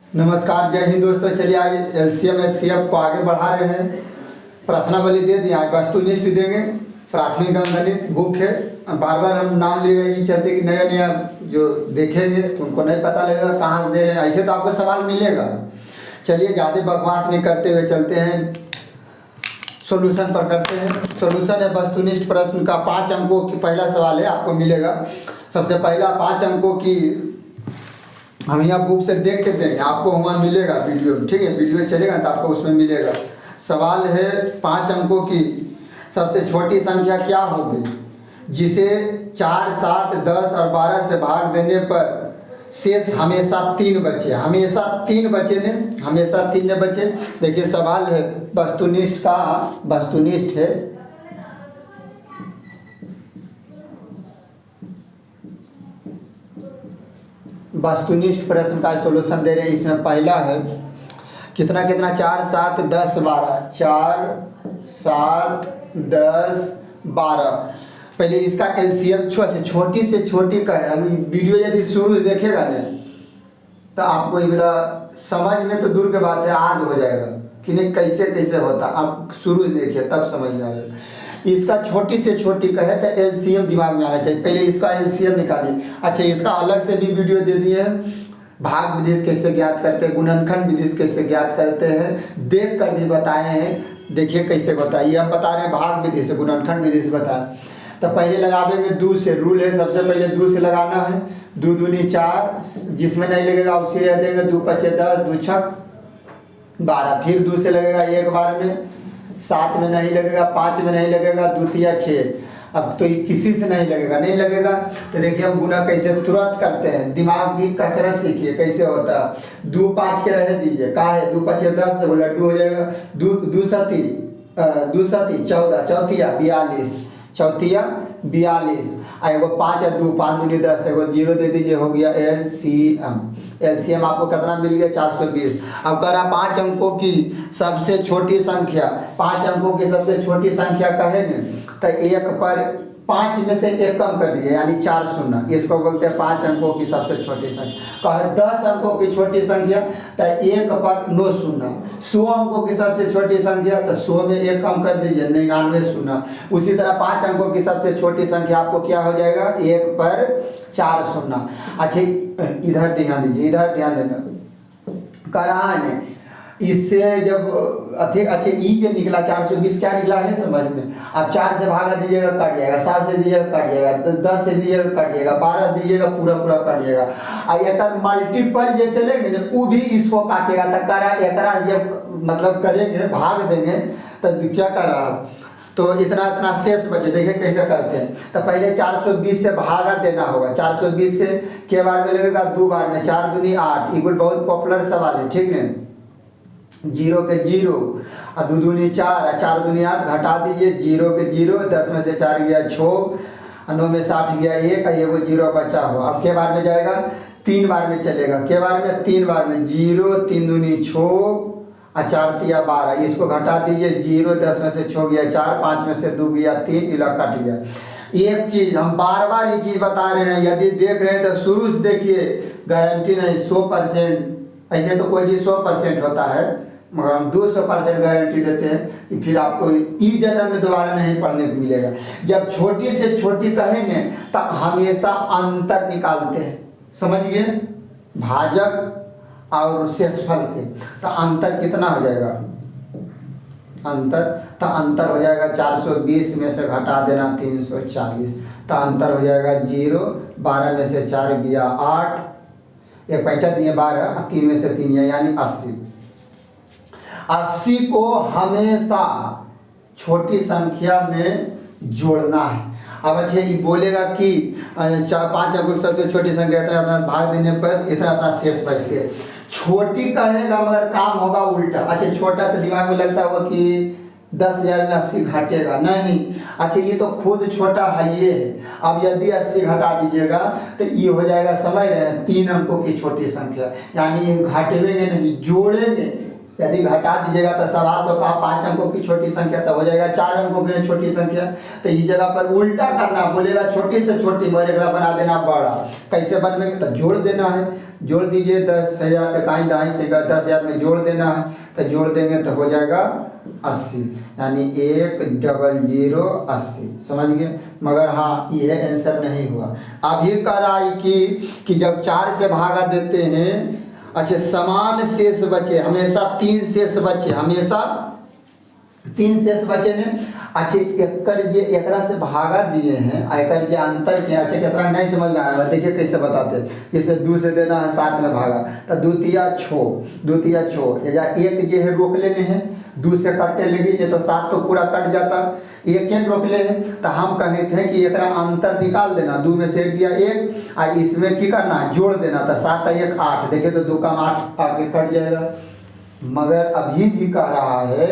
नमस्कार, जय हिंद दोस्तों। चलिए आज एलसीएम एचसीएफ को आगे बढ़ा रहे हैं। प्रश्नावली दे दी, आज वस्तुनिष्ठ देंगे। प्राथमिक गणित बुक है, बार बार हम नाम ले रहे हैं चलते कि नया नया जो देखेंगे उनको नहीं पता लगेगा कहाँ से दे रहे हैं। ऐसे तो आपको सवाल मिलेगा। चलिए ज़्यादा बकवास नहीं करते हुए चलते हैं, सॉल्यूशन पर करते हैं। सॉल्यूशन है वस्तुनिष्ठ प्रश्न का 5 अंकों की पहला सवाल है, आपको मिलेगा। सबसे पहला 5 अंकों की हम यहाँ बुक से देख के देंगे, आपको वहाँ मिलेगा वीडियो, ठीक है। वीडियो चलेगा तो आपको उसमें मिलेगा। सवाल है 5 अंकों की सबसे छोटी संख्या क्या होगी जिसे 4, 7, 10 और 12 से भाग देने पर शेष हमेशा 3 बचे। हमेशा 3 बचे ने, हमेशा 3 बचे। देखिए सवाल है वस्तुनिष्ठ का, वस्तुनिष्ठ है वस्तुनिष्ठ प्रश्न का सॉल्यूशन दे रहे हैं। इसमें पहला है कितना कितना 4, 7, 10, 12। 4, 7, 10, 12। पहले इसका एलसीएम छोटी से छोटी का है। हम वीडियो यदि शुरू देखेगा ना तो आपको ये मेरा समझ में तो दूर की बात है, याद हो जाएगा कि नहीं कैसे कैसे होता। आप शुरू देखिए तब समझ में आएगा। इसका छोटी से छोटी का है तो एलसीएम दिमाग में आना चाहिए। पहले इसका एलसीएम निकालिए। अच्छा, इसका अलग से भी वीडियो दे दिए हैं। भाग विधि कैसे ज्ञात करते हैं, गुणनखंड विधि कैसे ज्ञात करते हैं, देख कर भी बताए हैं। देखिए कैसे बताइए, हम बता रहे हैं भाग विधि से, गुणनखंड विधि से बताएं। तो पहले लगावेंगे 2 से, रूल है सबसे पहले 2 से लगाना है। 2 दूनी 4, जिसमें नहीं लगेगा उसी रह देंगे। 2 पचे 10, 2 छक 12। फिर 2 से लगेगा एक बार में, 7 में नहीं लगेगा, 5 में नहीं लगेगा, 2 तिया 6। अब तो किसी से नहीं लगेगा, नहीं लगेगा तो देखिए हम गुना कैसे तुरंत करते हैं। दिमाग की कसरत सीखिए कैसे होता है। 2 5 के रह दीजिए, का है 2 पचे 10, वो लड्डू हो जाएगा। 2 सती 14, चौथिया 42, चौथिया 42। एगो 5 है 2, 5 दूनी 10, एगो 0 दे दीजिए, हो गया एलसीएम। एलसीएम आपको कितना मिल गया 420। अब कह रहा 5 अंकों की सबसे छोटी संख्या, 5 अंकों की सबसे छोटी संख्या कहे न तो 1 पर 5 में से 1 कम कर दिए, यानी 4 शून्य। इसको बोलते हैं 5 अंकों की सबसे छोटी संख्या। कहे 10 अंकों की छोटी संख्या तो 1 पर 9 शून्य। 100 अंकों की सबसे छोटी संख्या तो 100 में 1 कम कर दीजिए, 99 शून्य। उसी तरह 5 अंकों की सबसे छोटी संख्या आपको क्या हो जाएगा, 1 पर 4 शून्य। अच्छा इधर ध्यान दीजिए, इधर ध्यान देना। करान इससे जब अच्छे ई जो निकला 420 क्या निकला है समझ में। अब 4 से भागा दीजिएगा कट जाएगा, 7 से दीजिएगा कट जाएगा, 10 से दीजिएगा कट जाएगा, 12 दीजिएगा पूरा पूरा कट जाएगा। और एक मल्टीपल जो चलेंगे ना वो भी इसको काटेगा। तो करा एकरा जब मतलब करेंगे भाग देंगे तो क्या करा, तो इतना इतना शेष बचे। देखिए कैसे करते हैं। तो पहले 420 से भागा देना होगा। 420 से के बार में लगेगा 2 बार में, 4 दूनी 8। इक्वल बहुत पॉपुलर सवाल है, ठीक है। 0 के 0 और 2 दूनी 4 और 4 दूनी 8 घटा दीजिए। 0 के 0, 10 में से 4 गया 6 और 9 में 60 गया 1 और ये वो 0 बचा हो। अब के बार में जाएगा 3 बार में चलेगा। के बार में 3 बार में 0, 3 दूनी 6 और 4 तिया 12। इसको घटा दीजिए। 0, 10 में से 6 गया 4, 5 में से 2 गया 3, इला कट गया। एक चीज हम बार बार ये चीज बता रहे हैं, यदि देख रहे हैं तो शुरू से देखिए। गारंटी नहीं 100%, ऐसे तो कोई चीज 100% होता है, मगर हम 200% गारंटी देते हैं कि फिर आपको ई जन्म में दोबारा नहीं पढ़ने को मिलेगा। जब छोटी से छोटी कहेंगे तो हमेशा अंतर निकालते हैं, समझिए। भाजक और शेषफल के तो अंतर कितना हो जाएगा, अंतर हो जाएगा 420 में से घटा देना 340। तो अंतर हो जाएगा 0, 12 में से 4 गया 8, एक पैसा दिए 12, 3 में से 3 यानी 80। 80 को हमेशा छोटी संख्या में जोड़ना है। अब अच्छे ये बोलेगा कि 5 अंकों की सबसे छोटी संख्या इतना इतना भाग देने पर इतना इतना शेष बचते हैं। छोटी कहेगा मगर काम होगा उल्टा। अच्छा छोटा तो दिमाग में लगता होगा कि 10,000 में 80 घटेगा, नहीं। अच्छा ये तो खुद छोटा है ये है। अब यदि 80 घटा दीजिएगा तो ये हो जाएगा, समझ रहे हैं, 3 अंकों की छोटी संख्या। यानी घटेंगे नहीं, जोड़ेंगे यदि घटा दीजिएगा तो सवाल तो कहा 5 अंकों की छोटी संख्या, तो हो जाएगा 4 अंकों की छोटी संख्या। तो इस जगह पर उल्टा करना, बोलेगा छोटी से छोटी मरेगा बना देना बड़ा। कैसे बनने, तो जोड़ देना है, जोड़ दीजिए 10,000 इकाई दाई से 10,000 में जोड़ देना है, तो जोड़ देंगे तो हो जाएगा 80, यानी 10080। समझ गए। मगर हाँ यह आंसर नहीं हुआ। अब ये कह रहा है कि जब 4 से भागा देते हैं, अच्छा समान शेष बचे, हमेशा 3 शेष बचे, हमेशा 3 शेष बचे ने। अच्छा एकर जे एकरा से भागा दिए हैं, एकर जे अंतर के अच्छा कितना नहीं समझ में आ रहा है, देखिए कैसे बताते हैं। जैसे 2 से देना है 7 में भागा, तो 2 तिया 6 या 1 जे है रोक लेने हैं, 2 से कटने लगी नहीं तो 7 तो पूरा कट जाता, 1 रोक ले हैं। तो हम कहते हैं कि एकरा अंतर निकाल देना, 2 में से 1 दिया 1, और इसमें की करना है जोड़ देना, तो 7 और 1 8, देखिए तो 2 का 8 आगे कट जाएगा। मगर अभी भी कह रहा है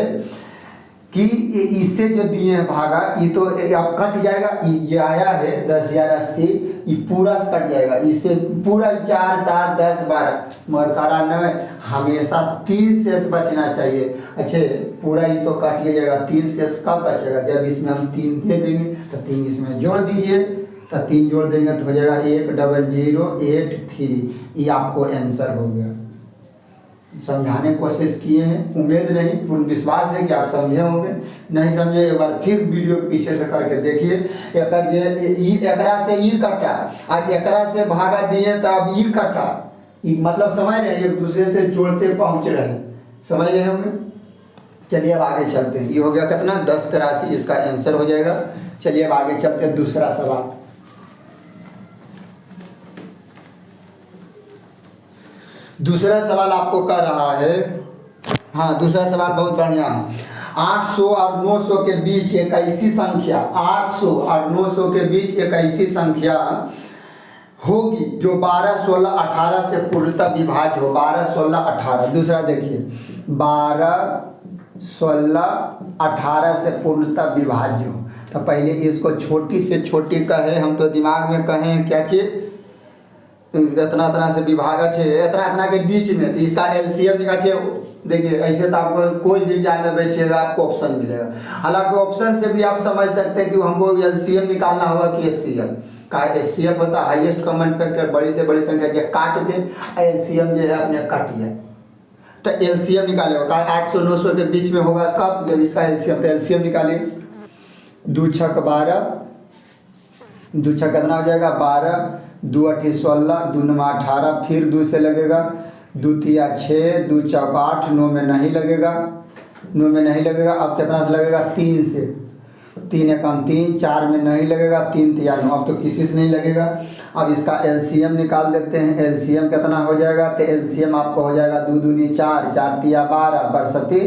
कि इससे जो दिए हैं भागा, ये तो अब कट जाएगा, ये आया है 10,080, ये पूरा कट जाएगा, इससे पूरा 4 7 10 12, मगर करा न हमेशा 3 शेष बचना चाहिए। अच्छा पूरा ही तो काट लिया जाएगा, 3 शेष कब बचेगा, जब इसमें हम 3 दे देंगे, तो 3 इसमें जोड़ दीजिए, तो 3 जोड़ देंगे तो हो जाएगा 10083। ये आपको आंसर हो गया। समझाने की कोशिश किए हैं, उम्मीद नहीं पूर्ण विश्वास है कि आप समझे होंगे। नहीं समझे एक बार फिर वीडियो के पीछे से करके देखिए। एकरा से ई कटा, आज एकरा से भागा दिए तो अब ई कटा, मतलब समझ रहे एक दूसरे से जोड़ते पहुंच रहे, समझ रहे होंगे। चलिए अब आगे चलते हैं। ये हो गया कितना 1083, इसका आंसर हो जाएगा। चलिए अब आगे चलते हैं दूसरा सवाल। दूसरा सवाल आपको कर रहा है, हाँ दूसरा सवाल बहुत बढ़िया है। 800 और 900 के बीच एक ऐसी संख्या, 800 और 900 के बीच एक ऐसी संख्या होगी जो 12 16 18 से पूर्णतः विभाज्य हो। 12 16 18, दूसरा देखिए 12 16 18 से पूर्णतः विभाज्य हो। तो पहले इसको छोटी से छोटी कहे, हम तो दिमाग में कहें क्या चीज, इतना इतना से विभाजक है, इतना इतना के बीच में, तो इसका एलसीएम निकालिए। देखिए ऐसे तो आपको कोई भी एग्जाम में बैठिएगा आपको ऑप्शन मिलेगा, हालांकि ऑप्शन से भी आप समझ सकते हैं कि हमको एलसीएम निकालना होगा कि एचसीएफ का। एचसीएफ होता है हाईएस्ट कॉमन फैक्टर, बड़ी से बड़ी संख्या जो काट दे, एलसीएम जो है अपने कट जाए, तो एलसीएम निकालेगा। 800 900 के बीच में होगा कब, जब इसका एलसीएम, तो एलसीएम निकालिए। 2 6 12, 2 6 कितना हो जाएगा 12, 2 8 16, 2 9 18, फिर 2 से लगेगा, 2 3 6, 2 4 8, 9 में नहीं लगेगा, 9 में नहीं लगेगा। अब कितना से लगेगा 3 से, 3 1 3, 4 में नहीं लगेगा, 3 3 9, अब तो किसी से नहीं लगेगा। अब इसका एलसीएम निकाल देते हैं। एलसीएम कितना हो जाएगा, तो एलसीएम आपको हो जाएगा 2 दूनी 4, 4 तिया 12, बरसती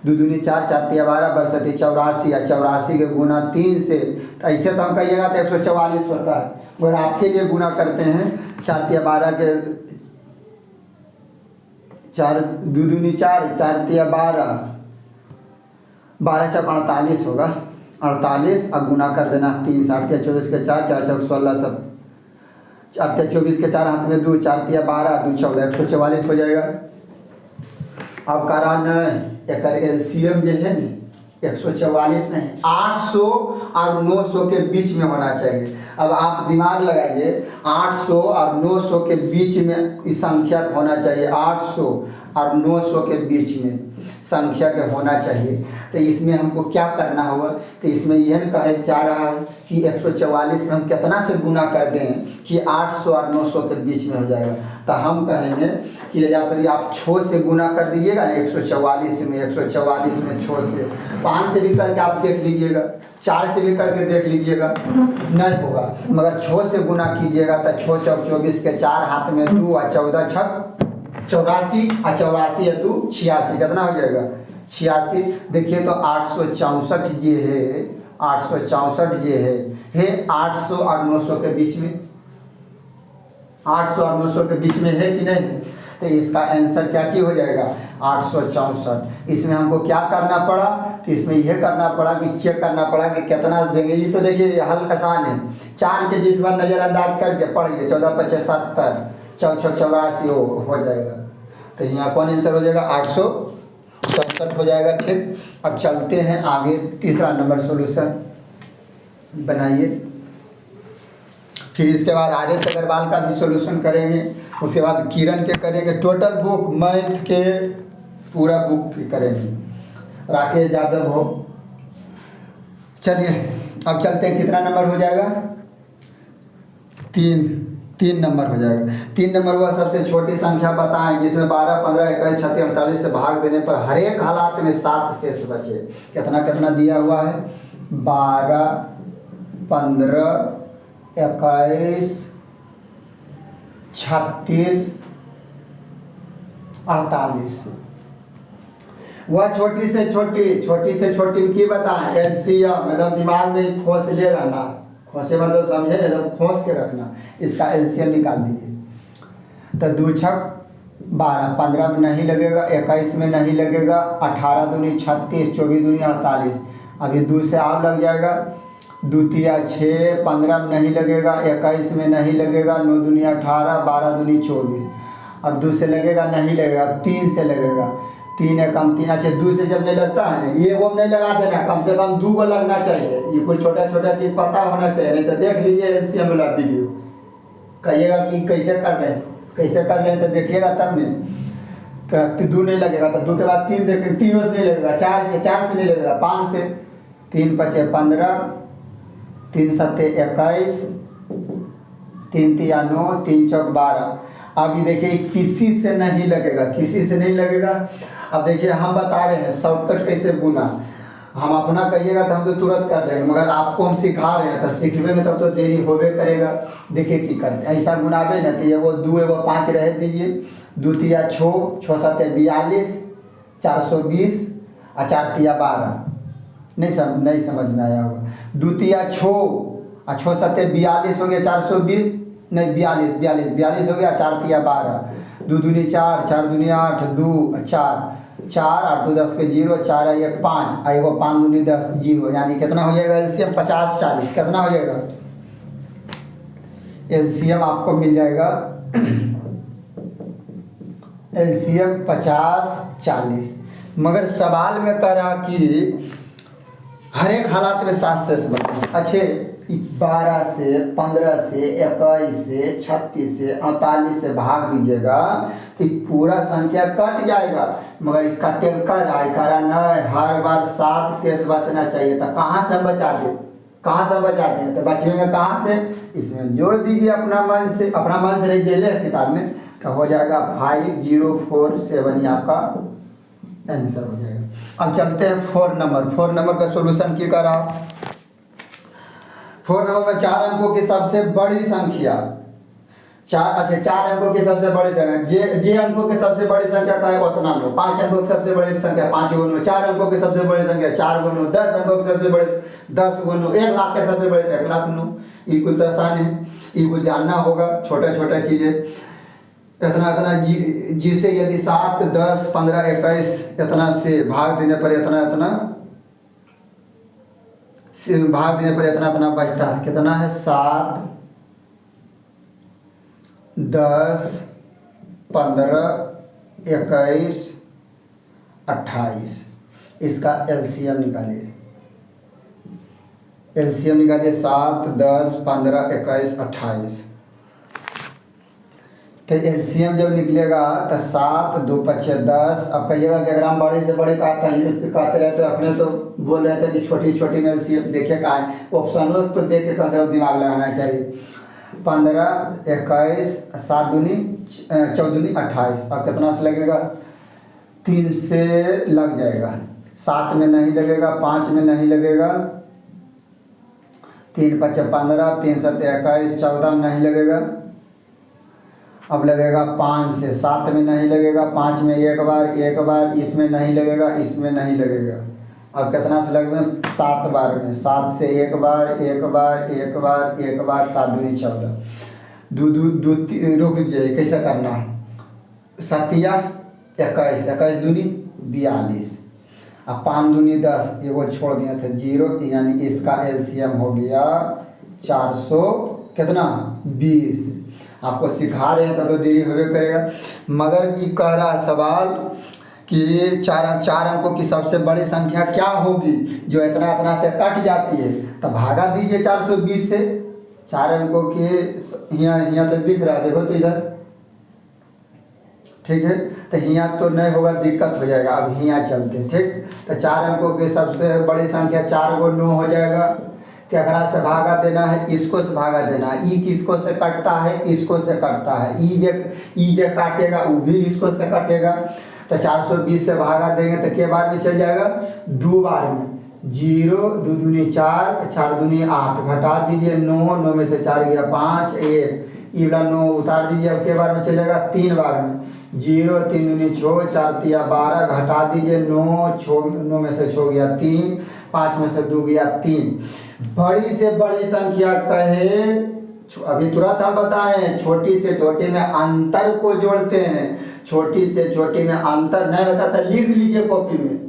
2 दूनी 4, 4 तिया 12, बरसती 84, और 84 के गुना 3 से, तो ऐसे तो हम कहिएगा तो 144 होता है, और आपके लिए गुना करते हैं 4 तिया 12 के 4, 2 दूनी 4, 4 तिया 12, 12 चौक 48 होगा, 48 और गुना कर देना 3, 8 तिया 24 के 4, 4 चौक 16 7, 4 तिया 24 के 4 हाथ में 2, 4 तिया 12, 2 14, 144 हो जाएगा। अब करा न एक एलसीएम जो है न 144 नहीं, 800 और 900 के बीच में होना चाहिए। अब आप दिमाग लगाइए, 800 और 900 के बीच में इस संख्या होना चाहिए, 800 और 900 के बीच में संख्या के होना चाहिए। तो इसमें हमको क्या करना होगा, तो इसमें यह कहा जा रहा है कि 144 में हम कितना से गुना कर दें कि 800 और 900 के बीच में हो जाएगा। तो हम कहेंगे कि या फिर आप 6 से गुना कर दीजिएगा ना 144 में, 144 में 6 से, 5 से भी करके आप देख लीजिएगा, 4 से भी करके देख लीजिएगा, नहीं होगा। मगर 6 से गुना कीजिएगा तो 6 चौक 24 के 4 हाथ में 2, और 14 छक 84, और 84 या 2 86, कितना हो जाएगा 86। देखिए तो 864 जे है, 864 जे है 800 और 900 के बीच में, 800 और 900 के बीच में है कि नहीं। तो इसका आंसर क्या चीज हो जाएगा 864। इसमें हमको क्या करना पड़ा, तो इसमें यह करना पड़ा कि चेक करना पड़ा कि कितना देंगे। ये तो देखिए हल आसान है, 4 के जिस बार नज़रअंदाज करके पढ़िए, 14 5 70, 4 6 84 हो जाएगा। तो यहाँ कौन आंसर हो जाएगा 864। 67 हो जाएगा। ठीक, अब चलते हैं आगे, तीसरा नंबर सॉल्यूशन बनाइए। फिर इसके बाद आर्यस अग्रवाल का भी सॉल्यूशन करेंगे, उसके बाद किरण के करेंगे, टोटल बुक मैथ के पूरा बुक करेंगे, राकेश यादव हो। चलिए अब चलते हैं, कितना नंबर हो जाएगा? 3 नंबर हो जाएगा। 3 नंबर हुआ सबसे छोटी संख्या बताएं जिसमें 12, 15, 21, 36, 48 से भाग देने पर हर एक हालात में 7 शेष बचे। कितना कितना दिया हुआ है? 12, 15, 21, 36, 48। वह छोटी से छोटी की बताएं, एलसीएम एकदम दिमाग में खोसले रहना, खोसे मतलब समझे, एकदम खोस के रखना। इसका एलसीएम निकाल दीजिए। तो 2 छक 12, 15 में नहीं लगेगा, 21 में नहीं लगेगा, 18 दूनी 36, 24 दूनी 48। अभी 2 से आप लग जाएगा, 2 तिया 6, 15 में नहीं लगेगा, 21 में नहीं लगेगा, 9 दूनी 18, 12 दूनी 24। अब 2 से लगेगा, नहीं लगेगा, 3 से लगेगा, 3 एकम 3। अच्छा 2 से जब नहीं लगता है ना, ये वो नहीं लगा देना, कम से कम 2 को लगना चाहिए। ये कोई छोटा छोटा चीज़ पता होना चाहिए, नहीं तो देख लीजिए एलसीएम वाला वीडियो, कहिएगा कि कैसे कर रहे हैं, तो देखिएगा तब नहीं। तो 2 नहीं लगेगा, तो 2 के बाद 3 देखेंगे, 3 से नहीं लगेगा, 4 से नहीं लगेगा, 5 से, 3 5 15, 3 7 21, 3 तिया 9, 3 चौक 12। अभी देखिए किसी से नहीं लगेगा। अब देखिए हम बता रहे हैं शॉर्टकट कैसे गुना, हम अपना कहिएगा तो हम तो तुरंत कर देंगे, मगर आपको हम सिखा रहे हैं तो सीखने में तब तो देरी होबे करेगा। देखिए कि करते ऐसा गुनाबे ना, तो एगो 2 एगो 5 रह दीजिए, 2 तिया 6, 6 7 42, 420 और 4 तिया 12। नहीं समझ में आया होगा। 2 तिया 6 और 6 7 42 हो गया, 420 नहीं 42 हो गया, 4 तिया 12, 2 दूनी 4, 4 दूनी 8, 2 4, 4 8 2 10 के 0, 4 1 5, एगो 5 दूनी 10 0, यानी कितना हो जाएगा एलसीएम? 50 40। कितना हो जाएगा एलसीएम? आपको मिल जाएगा एलसीएम 50 40। मगर सवाल में कह रहा कि हर एक हालात में 7 शेष बचे। अच्छे 12 से, 15 से, 21 से, 36 से, 48 से भाग दीजिएगा तो पूरा संख्या कट जाएगा, मगर कटे करा नहीं, हर बार 7 शेष बचना चाहिए। तो कहाँ से बचा दें? तो बचेंगे कहाँ से? इसमें जोड़ दीजिए अपना मन से नहीं दे ले किताब में, तो हो जाएगा 5047, ये आपका आंसर हो जाएगा। अब चलते हैं 4 नंबर का सॉल्यूशन क्या करा। 4 नंबर में 4 अंकों की सबसे बड़ी संख्या, 4 अंकों की सबसे बड़ी संख्या, जे अंकों की सबसे बड़ी संख्या का है उतना लो। 5 अंकों की सबसे बड़ी संख्या 5 गुनो, 4 अंकों की सबसे बड़ी संख्या 4 गुनो, 10 अंकों की सबसे बड़ी 10 गुनो, 1 लाख के सबसे बड़े 1 लाख नो। ये कुछ आसान है, ये कुछ जानना होगा, छोटा चीजें। इतना जी से यदि 7 10 15 21 इतना से भाग देने पर इतना बचता है। कितना है? 7 10 15 21 28। इसका एलसीएम निकालिए। 7 10 15 21 28। तो एलसीएम जब निकलेगा तो 7 2 5 10। अब कहिएगा कि अगर हम बड़े से बड़े कहते रहते अपने तो बोल रहे थे कि छोटी में एलसीएम देखिए कहाँ है, ऑप्शनों तो देख के कम से कम दिमाग लगाना चाहिए। 15 21 7 दूनी 14 28। अब कितना से लगेगा? 3 से लग जाएगा, 7 में नहीं लगेगा, 5 में नहीं लगेगा, 3 5 15, 3 7 21, 14 में नहीं लगेगा। अब लगेगा 5 से, 7 में नहीं लगेगा, 5 में एक बार, इसमें नहीं लगेगा, इसमें नहीं लगेगा। अब कितना से लगेगा? 7 बार में, 7 से एक बार, 7 दूनी 14, दो रुक जाइए, कैसे करना है? 7 या 21 दूनी 42, अब 5 दूनी 10, ये वो छोड़ दिया था 0, यानी इसका एलसीएम हो गया 400 कितना 20। आपको सिखा रहे हैं तब तो देरी होबे करेगा, मगर ये कह रहा सवाल कि चार अंकों की सबसे बड़ी संख्या क्या होगी जो इतना इतना से कट जाती है, तो भागा दीजिए 420 से। 4 अंकों के यहाँ तो दिख रहा है, देखो तो इधर, ठीक है। तो यहाँ तो नहीं होगा, दिक्कत हो जाएगा। अब यहाँ चलते हैं, ठीक। तो 4 अंकों की सबसे बड़ी संख्या 4 को 9 हो जाएगा। केकरा से भागा देना है, इसको से भागा देना है। ई किसको से कटता है, इसको से कटता है। ई जे काटेगा वो भी इसको से कटेगा। तो 420 से भागा देंगे तो के बार में चल जाएगा, 2 बार में। 0 2 दूनी 4, 4 दूनी 8, घटा दीजिए 9, 9 में से 4 गया 5, 1 ये वाला 9 उतार दीजिए। अब के बार में चलेगा 3 बार में। 0 3 दूनी 6, 4 तिया 12, घटा दीजिए 9 में से 6 गया 3, 5 में से 2 गया 3। बड़ी से बड़ी संख्या कहे, अभी तुरंत हम बताएं, छोटी से छोटी में अंतर को जोड़ते हैं। छोटी से छोटी में अंतर नहीं बताता, लिख लीजिए कॉपी में।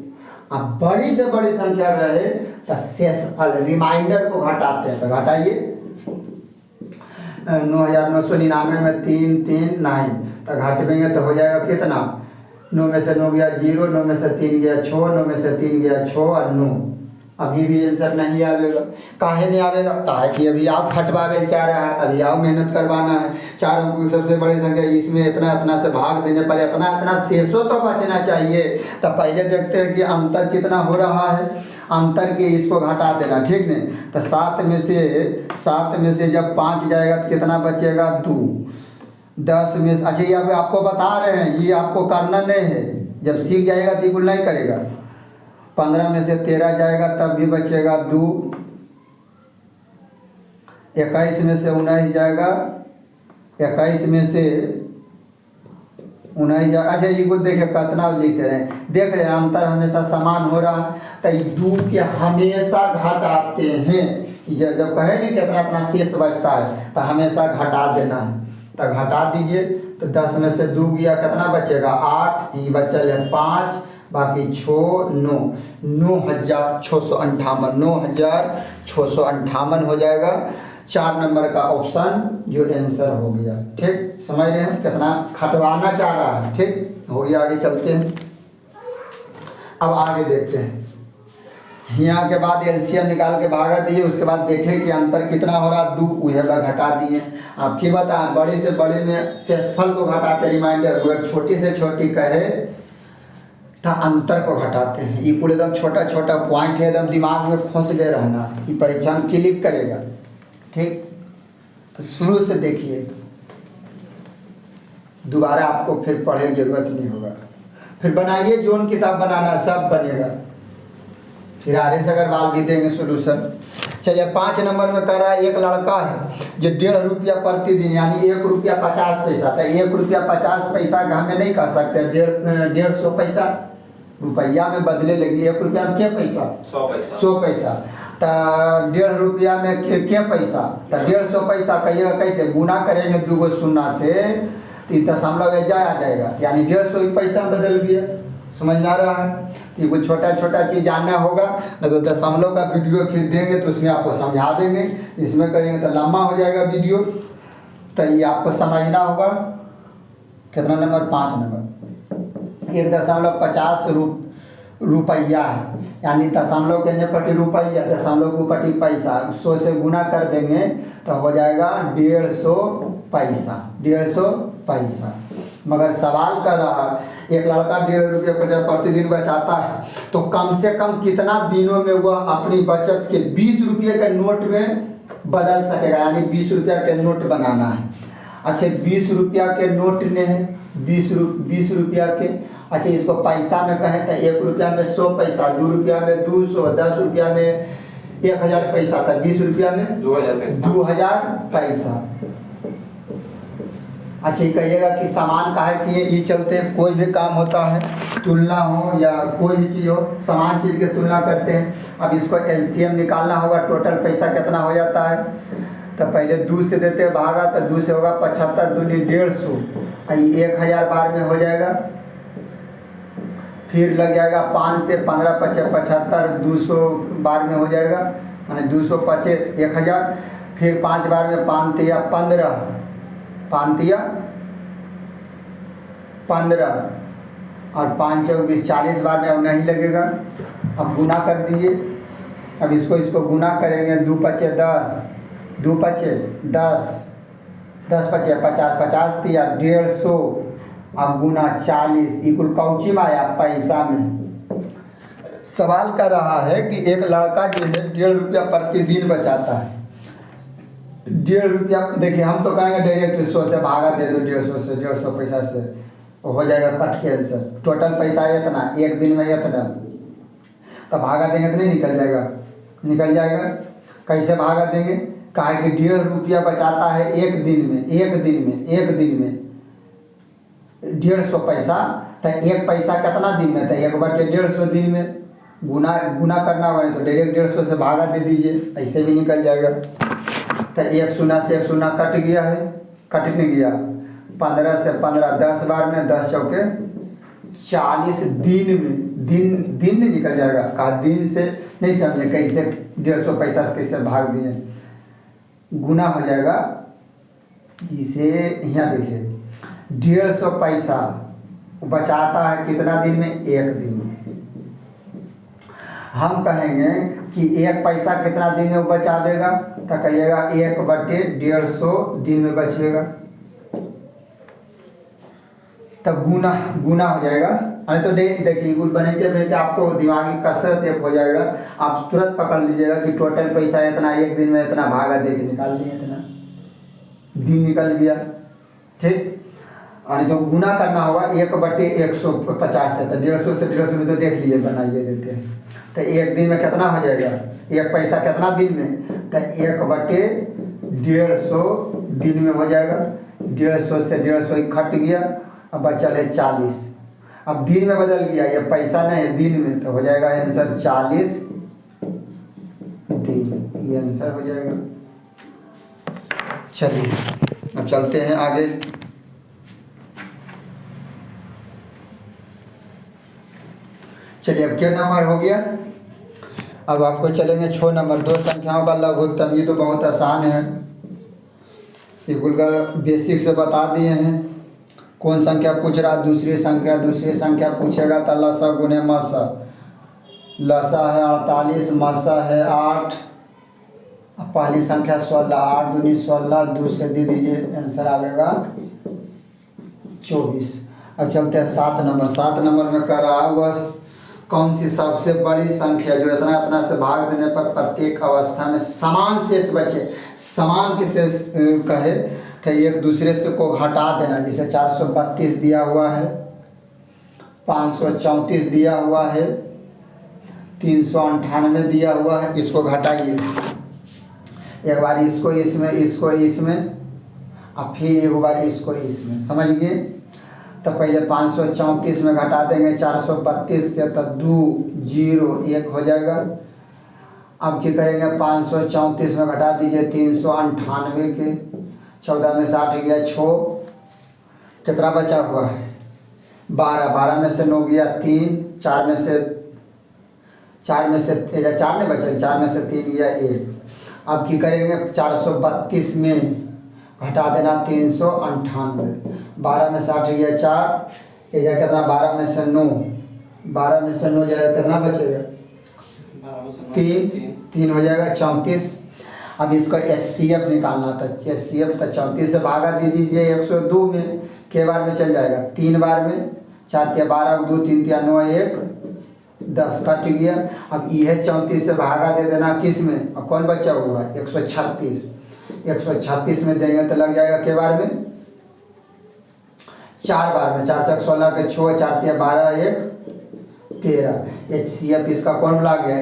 अब बड़ी से बड़ी संख्या रहे तो शेषफल रिमाइंडर को घटाते हैं। तो घटाइए 9999 में 3 3 9, तो घटाएंगे तो हो जाएगा कितना, 9 में से 9 गया 0, 9 में से 3 गया 6, 9 में से 3 गया 6 और 9। अभी भी आंसर नहीं आवेगा। काहे नहीं आवेगा, काहे कि अभी आप खटवावे चाह रहा है, अभी आप मेहनत करवाना है। 4 अंकों की सबसे बड़ी संख्या, इसमें इतना इतना से भाग देने पर इतना इतना शेषों तो बचना चाहिए। तो पहले देखते हैं कि अंतर कितना हो रहा है, अंतर के इसको घटा देना, ठीक नहीं। तो 7 में से जब 5 जाएगा तो कितना बचेगा, 2। 10 में, अच्छा ये अभी आपको बता रहे हैं, ये आपको करना नहीं है, जब सीख जाएगा तो बिल्कुल नहीं करेगा। 15 में से 13 जाएगा तब भी बचेगा 2। 21 में से 19 जाएगा, 21 में से 19 जाएगा। अच्छा ये कुछ देखिए कितना लिख रहे हैं, देख रहे हैं अंतर हमेशा समान हो रहा है। तो 2 के हमेशा घटाते हैं। जब कहे नहीं कि इतना इतना शेष बचता है तो हमेशा घटा देना है। तो घटा दीजिए, तो 10 में से 2 गया, कितना बचेगा 8, ये बचल है 5, बाकी 6 9, 9658, 9658 हो जाएगा। 4 नंबर का ऑप्शन जो आंसर हो गया, ठीक। समझ रहे हैं कितना खटवाना चाह रहा है, ठीक हो गया। आगे चलते हैं, अब आगे देखते हैं। यहाँ के बाद एलसीएम निकाल के भागा दिए, उसके बाद देखें कि अंतर कितना हो रहा, 2 उहेला घटा दिए। आप फिर बताएं, बड़े से बड़े में शेषफल को घटाते रिमाइंडर, अगर छोटी से छोटी कहे तो अंतर को घटाते हैं। ये पूरे एकदम छोटा छोटा पॉइंट है, एकदम दिमाग में फंस गए रहना, ये परीक्षा में क्लिक करेगा, ठीक। तो शुरू से देखिए, दोबारा आपको फिर पढ़ने की जरूरत नहीं होगा। फिर बनाइए, जोन किताब बनाना सब बनेगा। फिर आर.एस. अग्रवाल भी देंगे सोल्यूशन। चलिए 5 नंबर में कह रहा है, एक लड़का है जो 1.5 रुपया प्रतिदिन, यानी 1 रुपया 50 पैसा, तो 1 रुपया 50 पैसा का हमें नहीं कह सकते, 150 पैसा रुपया में बदले लगी। 1 रुपया में क्या पैसा, 100 पैसा। तो 1.5 रुपया में क्या पैसा, तो 150 पैसा कहिएगा कैसे, गुना करेंगे 2 शून्य से, तो दशमलव आ जाएगा, यानी 150 पैसा में बदल गया। समझ में आ रहा है। ये कुछ छोटा छोटा चीज़ जानना होगा, नहीं तो दशमलव का वीडियो फिर देंगे तो उसमें आपको समझा देंगे, इसमें करेंगे तो लंबा हो जाएगा वीडियो। तो ये आपको समझना होगा। कितना नंबर, 5 नंबर। 1.50 रुपया है, यानी दशमलव के पटी रुपया, दशमलव को पटी पैसा, 100 से गुना कर देंगे तो हो जाएगा 150 पैसा, 150 पैसा। मगर सवाल कर रहा है, एक लड़का 1.5 रुपया प्रतिदिन बचाता है, तो कम से कम कितना दिनों में वह अपनी बचत के 20 रुपये के नोट में बदल सकेगा, यानी 20 रुपया के नोट बनाना है। अच्छा 20 रुपया के नोट ने है, 20 रुपया के, अच्छा इसको पैसा में कहें तो 1 रुपया में 100 पैसा, 2 रुपया में 200, 10 रुपया में 1000 पैसा, था 20 रुपया में 2000 पैसा। अच्छा ये कहिएगा कि सामान का है कि ये चलते कोई भी काम होता है, तुलना हो या कोई भी चीज़ हो, समान चीज़ की तुलना करते हैं। अब इसको एलसीएम निकालना होगा, टोटल पैसा कितना हो जाता है। तो पहले 2 से देते भागा, तो 2 से होगा 75 दूनी 150, ये 1000 बार में हो जाएगा। फिर लग जाएगा 5 से 15 75 200 बार में हो जाएगा, यानी 200 25 1000। फिर 5 बार में 5 तिया 15, 5 तिया 15, और 5 चौक 20, 40 बार में अब नहीं लगेगा। अब गुना कर दिए, अब इसको गुना करेंगे, 2 पचे 10, 2 पचे 10, 10 पचे 50, 50 दिया 150, अब गुना 40 इकुल कौची में आया पैसा में। सवाल कर रहा है कि एक लड़का जो है 1.5 रुपया प्रतिदिन बचाता है। 1.5 रुपया, देखिए हम तो कहेंगे डायरेक्ट 100 से भागा दे दो, 150 से, 150 पैसा से हो जाएगा कट के आंसर। टोटल पैसा इतना, एक दिन में इतना, तो भागा देंगे तो नहीं निकल जाएगा, निकल जाएगा। कैसे भागा देंगे, कहा कि 1.5 रुपया बचाता है एक दिन में, एक दिन में 150 पैसा, तो एक पैसा कितना दिन में, तो 1/150 दिन में। गुना करना होगा तो डायरेक्ट 150 से भागा दे दीजिए, ऐसे भी निकल जाएगा। तो 1 शून्य से 1 शून्य कट गया है, कट नहीं गया। 15 से 15, 10 बार में 10 चौके 40 दिन में, दिन नहीं निकल जाएगा। कहा दिन से नहीं समझे, कैसे 150 पैसा से कैसे भाग दिए, गुना हो जाएगा। इसे यहाँ देखिए 150 पैसा बचाता है कितना दिन में, एक दिन में। हम कहेंगे कि एक पैसा कितना दिन में बचावेगा, तो कहिएगा 1/150 दिन में बचेगा, तब गुना हो जाएगा। अरे तो देखिए बने आपको दिमागी कसरत एक हो जाएगा, आप तुरंत पकड़ लीजिएगा कि टोटल पैसा इतना, एक दिन में इतना, भागा दे के निकाल दिए, इतना दिन निकल गया। ठीक, और तो गुना करना होगा 1/150 से, तो 150 से 150 में तो देख लीजिए, बनाइए देते हैं। तो एक दिन में कितना हो जाएगा, एक पैसा कितना दिन में, तो 1/150 दिन में हो जाएगा। 150 से 150 कट गया, अब बचल है 40। अब दिन में बदल गया, ये पैसा नहीं है, दिन में, तो हो जाएगा आंसर 40 दिन, ये आंसर हो जाएगा। चलिए अब चलते हैं आगे। चलिए अब क्या नंबर हो गया, अब आपको चलेंगे 6 नंबर। 2 संख्याओं का लघुत्तम, ये तो बहुत आसान है, इकुल का बेसिक से बता दिए हैं। कौन संख्या पूछ रहा, दूसरी संख्या पूछेगा तो लसा गुने मसा। लसा है 48, मसा है 8, अब पहली संख्या 16, 8 दूनी 16, 2 से दे दीजिए, आंसर आएगा 24। अब चलते हैं 7 नंबर। 7 नंबर में कह रहा वह कौन सी सबसे बड़ी संख्या जो इतना इतना से भाग देने पर प्रत्येक अवस्था में समान शेष बचे। समान के शेष कहे तो एक दूसरे से को घटा देना, जैसे 432 दिया हुआ है, 534 दिया हुआ है, 398 दिया हुआ है, इसको घटाइए। एक बार इसको इसमें, इसको इसमें, और फिर एक बार इसको इसमें, समझ गए। तो पहले 534 में घटा देंगे 432 के, तो 2 0 1 हो जाएगा। अब क्या करेंगे, 534 में घटा दीजिए 398 के, 14 में से 8 गया 6, कितना बचा हुआ है 12, 12 में से 9 गया 3, 4 में से 4 नहीं बचे, 4 में से 3 गया 1। अब क्या करेंगे, 432 में घटा देना 398, 12 में से 8 गया 4, ये कितना 12 में से 9, 12 में से 9 जाएगा, कितना बचेगा 3 हो जाएगा 34। अब इसका HCF निकालना था, HCF तो 34 से भागा दीजिए 102 में, के बार में चल जाएगा 3 बार में, 4 × 12, 2 3 × 9 1 10 कट गया। अब यह 34 से भागा दे देना किस में, अब कौन बचा हुआ 136, 136 में देंगे तो लग जाएगा के बार में 4 बार में, 4 × 16 के 6, 4 × 12 1 13। HCF इसका कौन ला गया,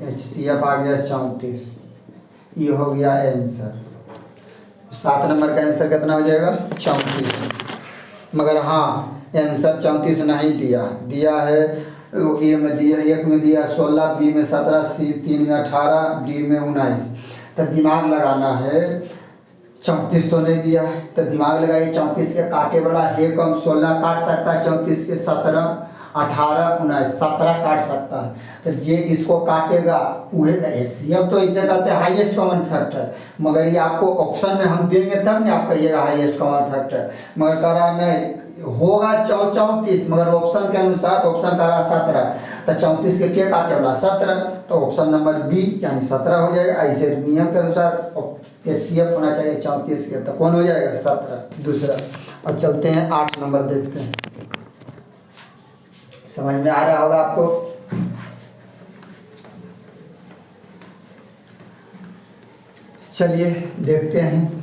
HCF आ गया 34, ये हो गया आंसर। 7 नंबर का आंसर कितना हो जाएगा 34। मगर हाँ आंसर 34 नहीं दिया है, ए में दिया, एक में दिया 16, बी में 17, सी 3 में 18, डी में 19। तो दिमाग लगाना है, 34 तो नहीं दिया है तो दिमाग लगाइए, 34 के काटे वाला है कम, 16 काट सकता है, 34 के 17, 18, 19, 17 काट सकता है। तो जे इसको काटेगा वही HCF तो इसे कहते हैं हाईएस्ट कॉमन फैक्टर, मगर ये आपको ऑप्शन में हम देंगे तब नहीं आप कहिएगा हाईएस्ट कॉमन फैक्टर, मगर कह रहा नहीं होगा 34, मगर ऑप्शन के अनुसार ऑप्शन का रहा 17, तो 34 के क्या काटे वाला 17, तो ऑप्शन नंबर बी यानी 17 हो जाएगा। ऐसे नियम के अनुसार एचसीएफ होना चाहिए 34 के, तो कौन हो जाएगा 17 दूसरा। अब चलते हैं 8 नंबर देखते हैं, समझ में आ रहा होगा आपको। चलिए देखते हैं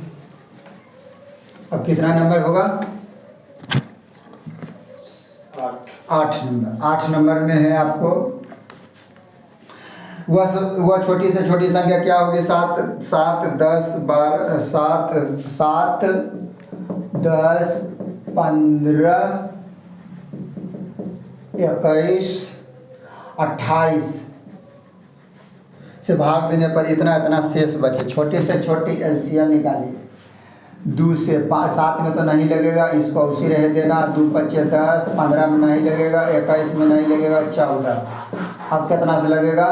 अब कितना नंबर होगा। 8 नंबर। 8 नंबर में है आपको वह छोटी से छोटी संख्या क्या होगी, 7 7 10 12 7 7 10 15 21 28 से भाग देने पर इतना इतना शेष बचे। छोटे से छोटी एलसीएम निकालिए। 2 से 7 में तो नहीं लगेगा, इसको उसी रह देना। 2 बचे 10, 15 में नहीं लगेगा, 21 में नहीं लगेगा, 14। अब कितना से लगेगा,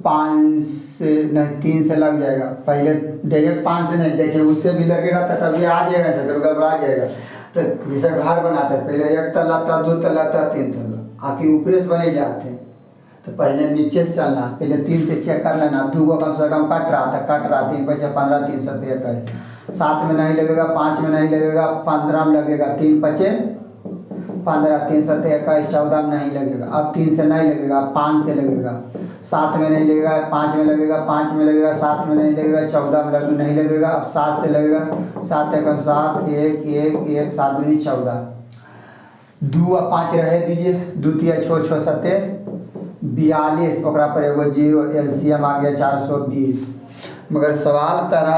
5 से नहीं 3 से लग जाएगा। पहले डायरेक्ट 5 से नहीं, देखिए उससे भी लगेगा तो कभी आ जाएगा, ऐसा कभी गड़बड़ा जाएगा। तो जैसे घर बनाते हैं, पहले 1 तला था, 2 तला था, 3 तला, आके ऊपर से बने जाते हैं। तो पहले नीचे से चलना, पहले 3 से चेक कर लेना। 2 को कम से कम कट रहा था, 3 बचे 15, 3 7 21। 7 में नहीं लगेगा, 5 में नहीं लगेगा, 15 में लगेगा, 3 बचे 15, 3 7 21, 14 में नहीं लगेगा। अब 3 से नहीं लगेगा, 5 से लगेगा। 7 में नहीं लगेगा, 5 में लगेगा, 5 में लगेगा, 7 में नहीं लगेगा, 14 में नहीं लगेगा। अब 7 से लगेगा, 7 एकम 7, 1 1 1, 7 दूनी 14। 2 और 5 रहे दीजिए, 2 तिया 6 6 7 42, ओकरा पर एगो 0, एलसीएम आ गया 420। मगर सवाल करा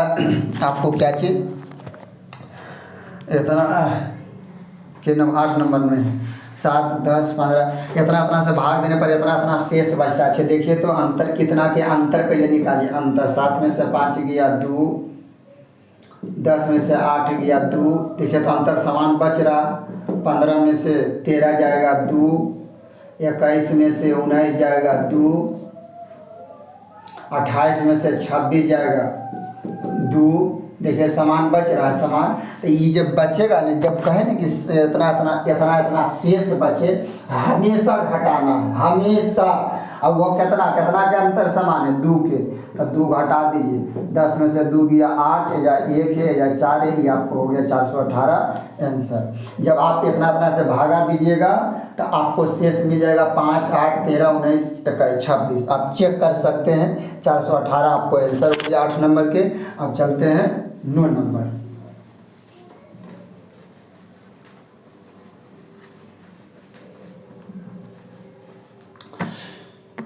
आपको क्या चीज, इतना के नंबर 8 नंबर में 7 10 15 इतना इतना से भाग देने पर इतना इतना शेष बचता है। अच्छा देखिए तो अंतर कितना के, अंतर पहले निकालिए। अंतर 7 में से 5 गया 2, 10 में से 8 गया 2, देखिए तो अंतर समान बच रहा। 15 में से 13 जाएगा 2, 21 में से 19 जाएगा 2, 28 में से 26 जाएगा 2, देखिए समान बच रहा है समान। तो ये जब बचेगा ना, जब कहे ना कि इतना इतना इतना इतना शेष बचे, हमेशा घटाना है, हमेशा। अब वो कितना कितना के अंतर समान है, 2 के, तो 2 घटा दीजिए। 10 में से 2 गया 8, या 1 है या 4 है, ये आपको हो गया 418 आंसर। जब आप इतना इतना से भागा दीजिएगा तो आपको शेष मिल जाएगा 5 8 13 19 21 26। आप चेक कर सकते हैं, 418 आपको आंसर हो गया 8 नंबर के। अब चलते हैं 9 नंबर।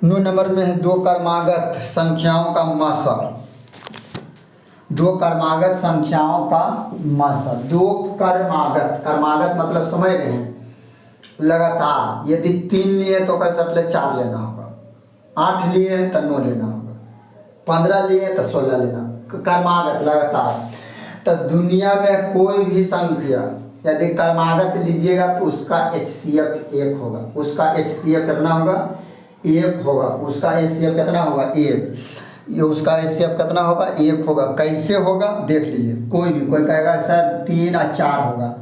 नौ नंबर में है 2 क्रमागत संख्याओं का मसल। 2 क्रमागत संख्याओं का मसल। 2 क्रमागत, क्रमागत मतलब समझ रहे हैं, लगातार। यदि 3 लिए तो कर सकते 4 लेना होगा, 8 लिए तो 9 लेना होगा, 15 लिए तो 16 लेना। क्रमागत लगातार। तो दुनिया में कोई भी संख्या यदि क्रमागत लीजिएगा तो उसका HCF 1 होगा। उसका HCF कितना होगा, 1 होगा। उसका HCF कितना होगा, 1। ये उसका HCF कितना होगा, 1 होगा। कैसे होगा देख लीजिए। कोई कहेगा सर 3 और 4 होगा,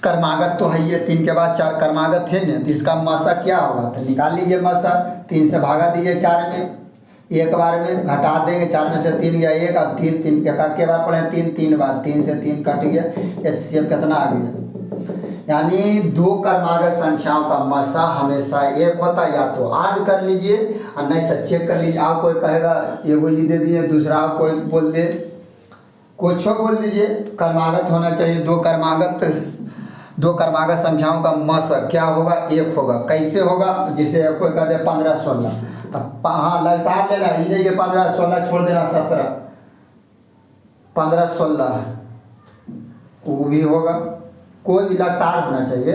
क्रमागत तो है ये, 3 के बाद 4 क्रमागत है ना, तो इसका मसा क्या होगा, तो निकाल लीजिए मसा। 3 से भागा दीजिए 4 में, एक बार में घटा देंगे। 4 में से 3 गया 1, अब 3 3 के बार पढ़े 3 3 बार, 3 से 3 कट गया, HCF कितना आ गया। यानी 2 क्रमागत संख्याओं का मसा हमेशा 1 होता है। या तो आज कर लीजिए और नहीं तो चेक कर लीजिए। आप कोई कहेगा एगो ये दे दिए, दूसरा आप कोई बोल दे, कुछ बोल दीजिए, क्रमागत होना चाहिए। 2 क्रमागत संख्याओं का मसा क्या होगा, 1 होगा। कैसे होगा, जैसे कोई कहते 15 16, हाँ लगातार लेना, ये नहीं कि 15 16 छोड़ देना 17, 15 16 वो भी होगा। कोई भी लगातार होना चाहिए।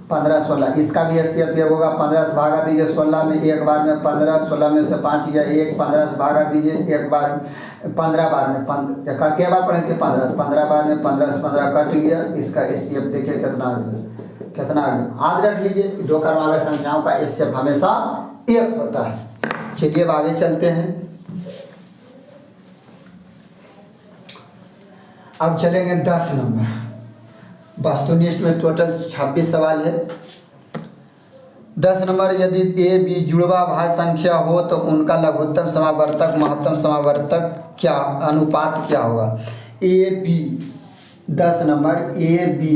15 16 इसका भी HCF ये होगा। 15 से भागा दीजिए 16 में, एक बार में 15, 16 में से 5 गया 1, 15 से भागा दीजिए एक बार, 15 बार में क्या बार पढ़ेंगे 15, 15 बार में 15 से 15 कट गया। इसका HCF देखिए कितना आ गया, कितना आ गया। याद रख लीजिए 2 क्रमागत संख्याओं का HCF हमेशा 1 होता है। चलिए अब आगे चलते हैं। अब चलेंगे 10 नंबर। वस्तुनिष्ठ में टोटल 26 सवाल है। 10 नंबर, यदि ए बी जुड़वा भाज्य संख्या हो तो उनका लघुत्तम समावर्तक महत्तम समावर्तक क्या अनुपात क्या होगा। A B 10 number, A B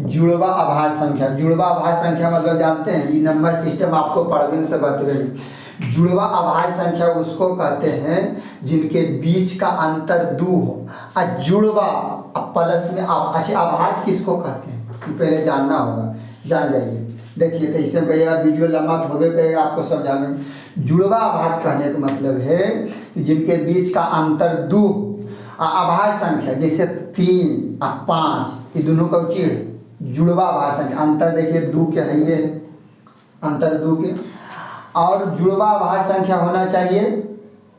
जुड़वा अभाज्य संख्या। जुड़वा अभाज्य संख्या मतलब जानते हैं, ये नंबर सिस्टम आपको पढ़ने तो बतवेंगे। जुड़वा अभाज्य संख्या उसको कहते हैं जिनके बीच का अंतर 2 हो। और जुड़वा प्लस में अच्छा अभाज्य किसको कहते हैं ये पहले जानना होगा, जान जाइए। देखिए कैसे कहिएगा, वीडियो लंबा तो होबे करेगा आपको समझाने में। जुड़वा अभाज्य कहने का मतलब है कि जिनके बीच का अंतर 2। अभाज्य संख्या जैसे 3 और 5 ये दोनों का चीज जुड़वा अभाज्य संख्या। अंतर देखिए 2 के है, ये अंतर 2 के। और जुड़वा अभाज्य संख्या होना चाहिए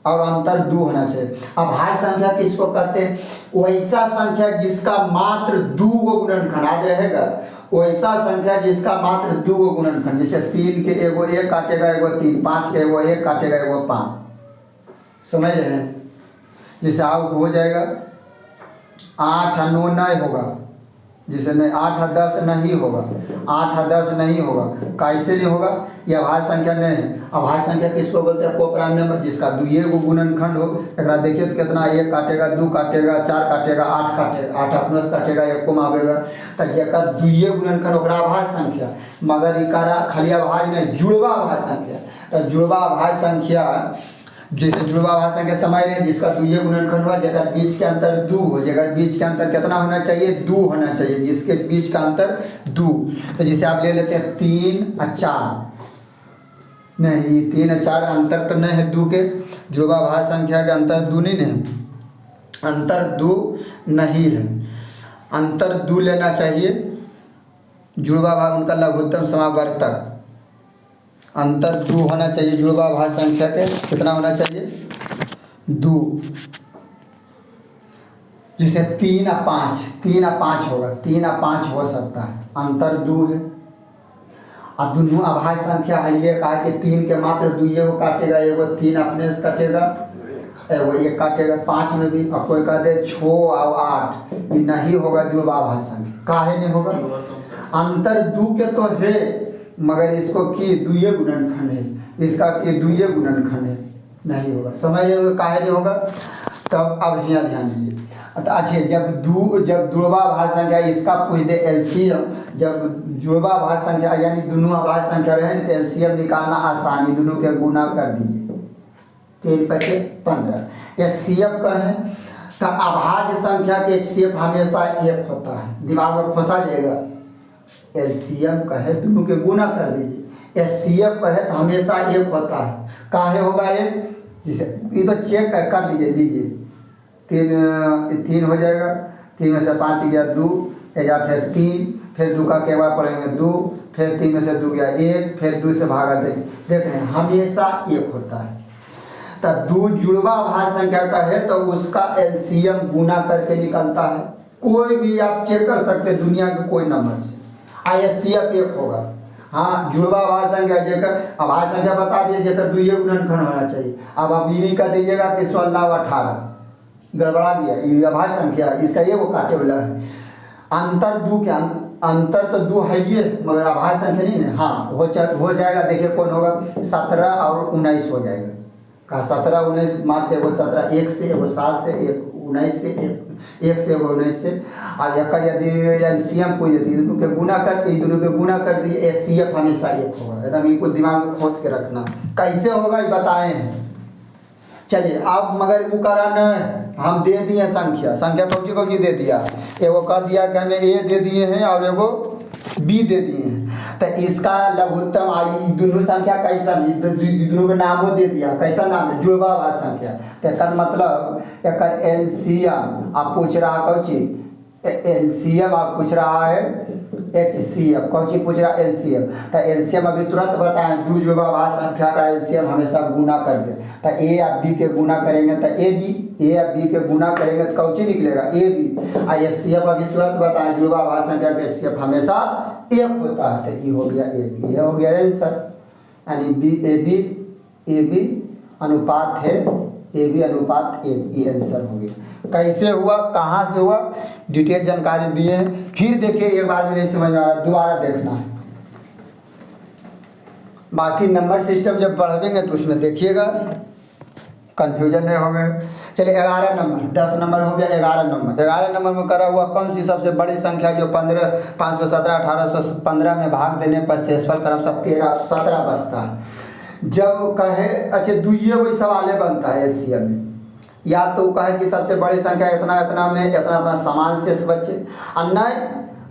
और अंतर 2 होना चाहिए। अभाज्य संख्या किसको कहते हैं, वैसा संख्या जिसका मात्र 2 गो गुणनखंड याद रहेगा। वैसा संख्या जिसका मात्र 2 गो गुणनखंड, जैसे 3 के एगो 1 काटेगा एगो 3, 5 के एगो 1 काटेगा एगो 5। समझ रहे हैं। जैसे आप हो जाएगा 8 और 9 नहीं होगा, जैसे नहीं 8 और 10 नहीं होगा, 8 और 10 नहीं होगा। कैसे नहीं होगा, ये अभाज्य संख्या नहीं है। अभाज्य संख्या किसको बोलते हैं, कोप्राइम नंबर जिसका 2 गो गुणनखंड हो। एक देखिए तो कितना 1 काटेगा 2 काटेगा 4 काटेगा 8 काटेगा 8 अपने काटेगा 1 को मावेगा, तो जकर 2 गुणनखंड ओकरा अभाज्य संख्या। मगर इकारा खाली अभाज्य नहीं, जुड़वा अभाज्य संख्या। तो जुड़वा अभाज्य संख्या जैसे जुड़वा अभाज्य संख्या समझ रहे हैं जिसका 2 गुणनखंड हुआ, जगह बीच के अंतर 2 हो। जगह बीच के अंतर कितना होना चाहिए, 2 होना चाहिए, जिसके बीच का अंतर 2। तो जैसे आप ले लेते हैं 3 और 4, नहीं 3 और 4 अंतर तो नहीं है 2 के। जुड़वा अभाज्य संख्या का अंतर 2 नहीं है, अंतर 2 नहीं है, अंतर 2 लेना चाहिए। जुड़वा भाग उनका लघुत्तम समावर्तक अंतर 2 होना चाहिए। जुड़वा अभाज्य संख्या के कितना होना चाहिए, 2। जैसे 3 और 5, 3 और 5 होगा, 3 और 5 हो सकता है, अंतर 2 है। और दोनों अभाज्य संख्या है, ये कहा कि 3 के मात्र 2 को काटेगा, एगो 3 अपने से काटेगा एगो 1 काटेगा। 5 में भी अब कोई कह दे 6 और 8, ये नहीं होगा जुड़वा अभाज्य संख्या। काहे नहीं होगा, अंतर 2 के तो है मगर इसको की 2 गुणनखंड है, इसका की 2 गुणनखंड है, नहीं होगा। समझ रहे हो काहे नहीं होगा। तब अब यहाँ ध्यान दीजिए। अच्छा, जब जुड़वा अभाज्य संख्या इसका पूछ दे एलसीएम, जब जुड़वा अभाज्य संख्या यानी दोनों अभाज्य संख्या रहे तो एलसीएम निकालना आसानी, दोनों के गुना कर दीजिए, 3 पचे 15। एचसीएफ कहें तो अभाज्य संख्या के एचसीएफ हमेशा 1 होता है, दिमाग में फंसा जाएगा। एलसीएम कहे दोनों के गुना कर दीजिए, एचसीएफ कहे तो हमेशा 1 होता है। काहे होगा 1, जैसे ये तो चेक कर लीजिए 3 हो जाएगा, 3 में से 5 गया 2, या फिर 3, फिर 2 का के बाद पढ़ेंगे 2, फिर 3 में से 2 गया 1, फिर 2 से भागा देंगे। देख रहे हैं हमेशा 1 होता है। तो 2 जुड़वा अभाज्य संख्या का है तो उसका एलसीएम गुना करके निकलता है। कोई भी आप चेक कर सकते हैं दुनिया के कोई नंबर से, एचसीएफ 1 होगा। हाँ, जुड़वा अभाज्य संख्या जेकर अभाज्य संख्या बता दिए जेकर 2 गुणनखंड होना चाहिए। अब आप ये नहीं कह दीजिएगा कि 16 और 18 गड़बड़ा गया, ये अभाज्य संख्या इसका ये वो काटे वाला है। अंतर 2 के अंतर तो 2 है ये, मगर अभाज्य संख्या नहीं है। हाँ हो जाएगा, देखिए कौन होगा, 17 और 19 हो जाएगा। कहा 17 19 मात्र एगो 17 1 से, एगो 7 से, एक 19 से, एक से एगो 19 से। अब यदि एलसीएम कोई देती दोनों के गुना करके, दोनों के गुना कर दिए, एचसीएफ हमेशा 1 होगा। एकदम इनको दिमाग में खोज के रखना, कैसे होगा ये बताएं। चलिए अब मगर वो करा न, हम दे दिए संख्या कौन सी दे दिया, एगो कह दिया कि हमें ए दे दिए हैं और एगो बी दे दिए हैं। तो इसका लघुत्तम आई दोनों संख्या कैसा, दोनों के नामों दे दिया, कैसा नाम है, जुड़वा अभाज्य संख्या। तो एक मतलब एक एलसीएम आप पूछ रहा कौन चीज, एलसीएम आप पूछ रहा है एचसीएफ, कौन सी पूछ रहा है एलसीएम। तो एलसीएम अभी तुरंत बताएं, 2 जुड़वा अभाज्य संख्या का एलसीएम हमेशा गुना कर दे। तो ए या बी के गुना करेंगे तो ए या बी के गुना करेंगे तो कौन सी निकलेगा, ए बी। और एचसीएफ अभी तुरंत बताएं, जुड़वा अभाज्य संख्या का एचसीएफ हमेशा 1 होता है। तो ये हो गया ए बी, हो गया आंसर। यानी ए बी अनुपात है AB अनुपात 1, ये आंसर हो गया। कैसे हुआ, कहाँ से हुआ, डिटेल जानकारी दिए हैं। फिर देखिए एक बार में नहीं समझ में आ रहा, दोबारा देखना है। बाकी नंबर सिस्टम जब पढ़ेंगे तो उसमें देखिएगा, कन्फ्यूजन नहीं हो गए। चलिए 11 नंबर, 10 नंबर हो गया, 11 नंबर। 11 नंबर में करा हुआ कौन सी सबसे बड़ी संख्या जो 517 1815 में भाग देने पर शेषफल क्रमशः 13 17 बचता है। जब कहे अच्छा दुइये वही सवाल बनता है एशिया में, या तो कहे कि सबसे बड़ी संख्या इतना इतना में इतना इतना समान शेष बचे, और नहीं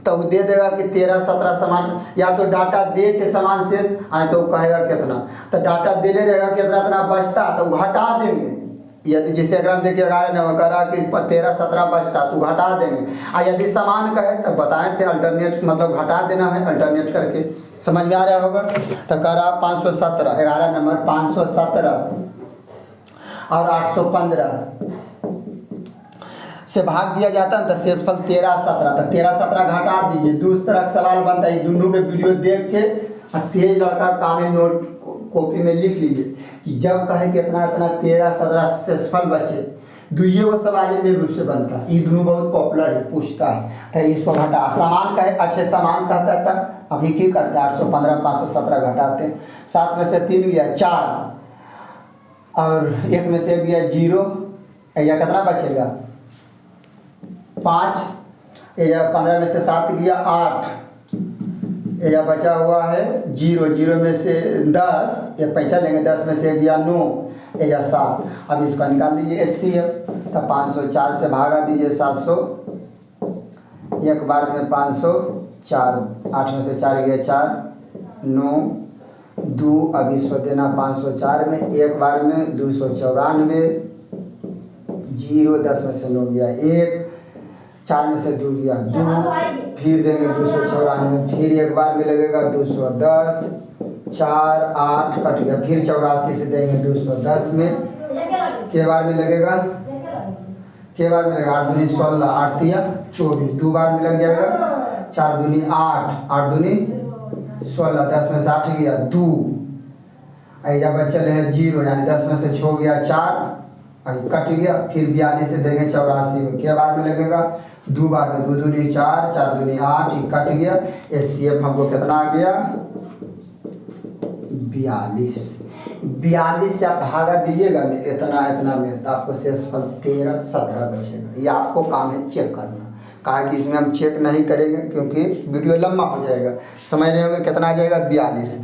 तो वो दे देगा कि 13 17 समान, या तो डाटा दे के समान शेष, तो कहेगा कितना, तो डाटा देने रहेगा कितना इतना बचता तो घटा देंगे। यदि जैसे अगर हम देखिए 11 नंबर करा कि 13 17 बचता तो घटा देंगे, और यदि समान कहे तो बताएं थे अल्टरनेट मतलब घटा देना है अल्टरनेट करके। समझ में आ रहा होगा। तो करा 517, 11 नंबर 517 और 815 से भाग दिया जाता है तो शेषफल 13 17, तो 13 17 घटा दीजिए। दूसरा सवाल बनता है, दोनों के वीडियो देख के तेज लड़का काम में नोट कॉपी में लिख लीजिए कि जब कहे कितना इतना 13 17 शेषफल बचे, दुइये वो सवाल में रूप से बनता है। ये दोनों बहुत पॉपुलर है, पूछता है तो इसको घटा। समान कहे अच्छे समान कहता था, अभी की करते 815 517 घटाते, 7 में से 3 गया 4, और 1 में से गया 0, या कितना बचेगा 5, या 15 में से 7 गया 8, या बचा हुआ है 0, 0 में से 10, या पैसा लेंगे 10 में से गया 9, या 7। अब इसका निकाल दीजिए HCF, तो 504 से भागा दीजिए 700, एक बार में 504, 8 में से 4 गया 4, 9 2, अब इसको देना 504 में, एक बार में 294, 0 10 में से 9 गया 1, 4 में से 2 गया 2, फिर देंगे 294, फिर एक बार में लगेगा 210, 4 8 कट गया, फिर 84 से देंगे 210 में, के बार में लगेगा, के बार में लगेगा 8 दूनी 16, 8 तिया 24, 2 बार में लग जाएगा, 4 दूनी 8, 8 दूनी 16, 10 में से 8 गया 2, जब बचल है 0, यानी 10 में से 6 गया 4, कट गया, फिर 42 से देंगे 84 में, के बार में लगेगा 2 बार में, 2 दूनी 4, 4 दूनी 8, कट गया। HCF हमको कितना आ गया 42 से आप भागा दीजिएगा इतना इतना में, तो आपको शेषफल 13 17 बचेगा। ये आपको काम है चेक करना, कहा कि इसमें हम चेक नहीं करेंगे क्योंकि वीडियो लंबा हो जाएगा, समझ रहे होंगे कितना आ जाएगा 42।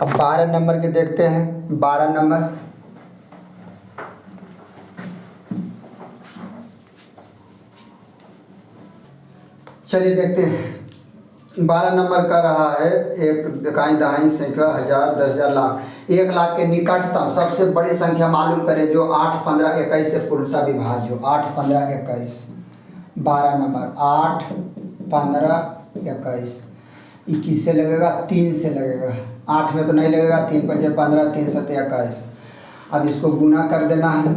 अब 12 नंबर के देखते हैं। 12 नंबर चलिए देखते हैं। 12 नंबर का रहा है, एक इकाई दहाई सैकड़ा हज़ार 10,000 लाख। 1 लाख के निकटतम सबसे बड़ी संख्या मालूम करें जो 8 15 21 से पूर्णतः विभाज्य हो। 8 15 21, 12 नंबर 8 15 21, 21 से लगेगा, 3 से लगेगा, 8 में तो नहीं लगेगा, 3 5 15, 3 7 21। अब इसको गुना कर देना है,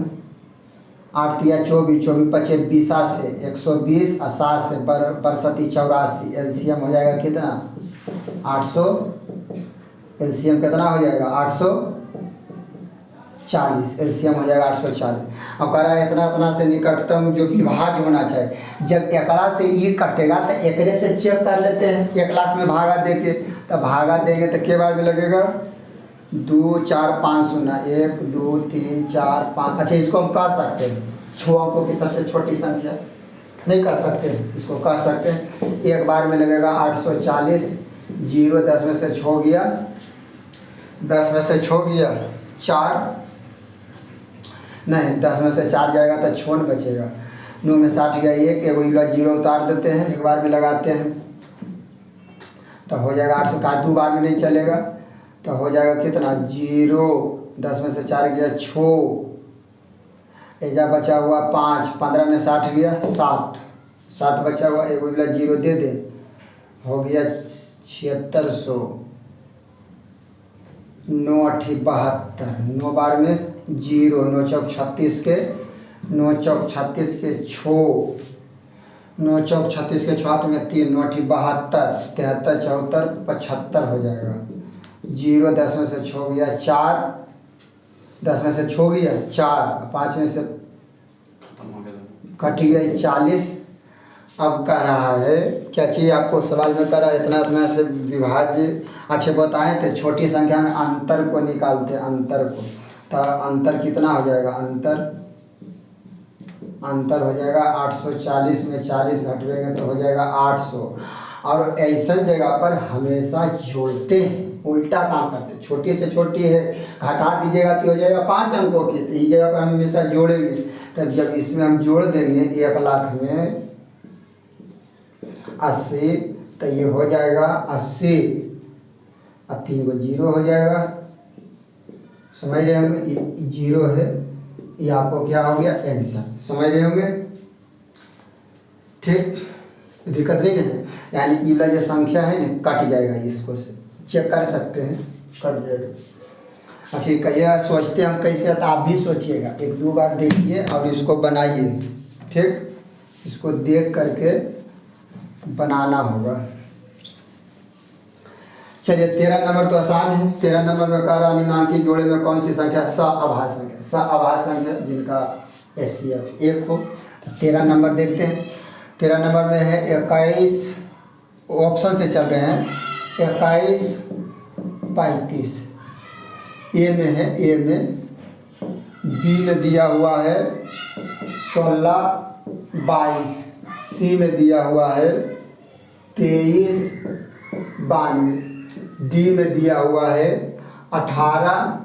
8 तिया 24, 24 5 20 से 120, और 7 से बरसती 84। LCM हो जाएगा कितना 800, LCM कितना हो जाएगा 840, LCM हो जाएगा 840। अब कह रहा है इतना इतना से निकटतम जो विभाज्य होना चाहिए। जब एकड़ा से ये कटेगा तो एकरे से चेक कर लेते हैं, 1 लाख में भागा दे के, तो भागा देंगे तो के बार में लगेगा 2 4 5 0, 1 2 3 4 5। अच्छा इसको हम कह सकते हैं 6 अंकों की सबसे छोटी संख्या, नहीं कर सकते, इसको कह सकते हैं। एक बार में लगेगा 840, 0 10 में से 6 गया, 10 में से 6 गया 4, नहीं 10 में से 4 जाएगा तो 56 बचेगा, 9 में 60 गया 1, एगो 0 उतार देते हैं, एक बार में लगाते हैं तो हो जाएगा 800 का, 2 बार में नहीं चलेगा तो हो जाएगा कितना 0, 10 में से 4 गया 6, एजा बचा हुआ 5, 15 में 60 गया 7, 7 बचा हुआ, एगो 0 दे दे, हो गया 7600, 9 8 72, 9 बार में 0, 9 चौक 36 के 9 चौक 36 के 6, 9 चौक 36 के 6 में 3, 9 8 72, 73 74 75 हो जाएगा। 0 10 में से 6 गया 4, 10 में से 6 गया 4, 5 में से खत्म हो गया, कट गया 40। अब कह रहा है क्या चीज़ आपको सवाल में करा इतना इतना से विभाज्य। अच्छे बताएं तो छोटी संख्या में अंतर को निकालते हैं, अंतर को। तो अंतर कितना हो जाएगा, अंतर हो जाएगा 840 में 40 घटवेंगे तो हो जाएगा 800। और ऐसा जगह पर हमेशा जोड़ते हैं, उल्टा काम करते हैं। छोटी से छोटी है घटा दीजिएगा तो हो जाएगा 5 अंकों की, तो इस जगह पर हम हमेशा जोड़ेंगे। तब जब इसमें हम जोड़ देंगे 1 लाख में 80 तो ये हो जाएगा 80 और 3 को 0 हो जाएगा। समझ रहे होंगे, ये 0 है, ये आपको क्या हो गया आंसर। समझ रहे होंगे, ठीक, दिक्कत नहीं है। यानी ये वाला जो संख्या है ना कट जाएगा, इसको से चेक कर सकते हैं, कट जाएगा। अच्छा कहिएगा सोचते हम कैसे, तो आप भी सोचिएगा, 1-2 बार देखिए और इसको बनाइए, ठीक। इसको देख करके बनाना होगा। चलिए 13 नंबर तो आसान है। 13 नंबर में कह रहा निम्नांकित जोड़े में कौन सी संख्या सअभाज्य संख्या, सअभाज्य संख्या जिनका HCF 1 हो। 13 नंबर देखते हैं। 13 नंबर में है 21, ऑप्शन से चल रहे हैं, 21 35 ए में है, ए में। बी में दिया हुआ है 16 22, सी में दिया हुआ है 23 92, डी में दिया हुआ है 18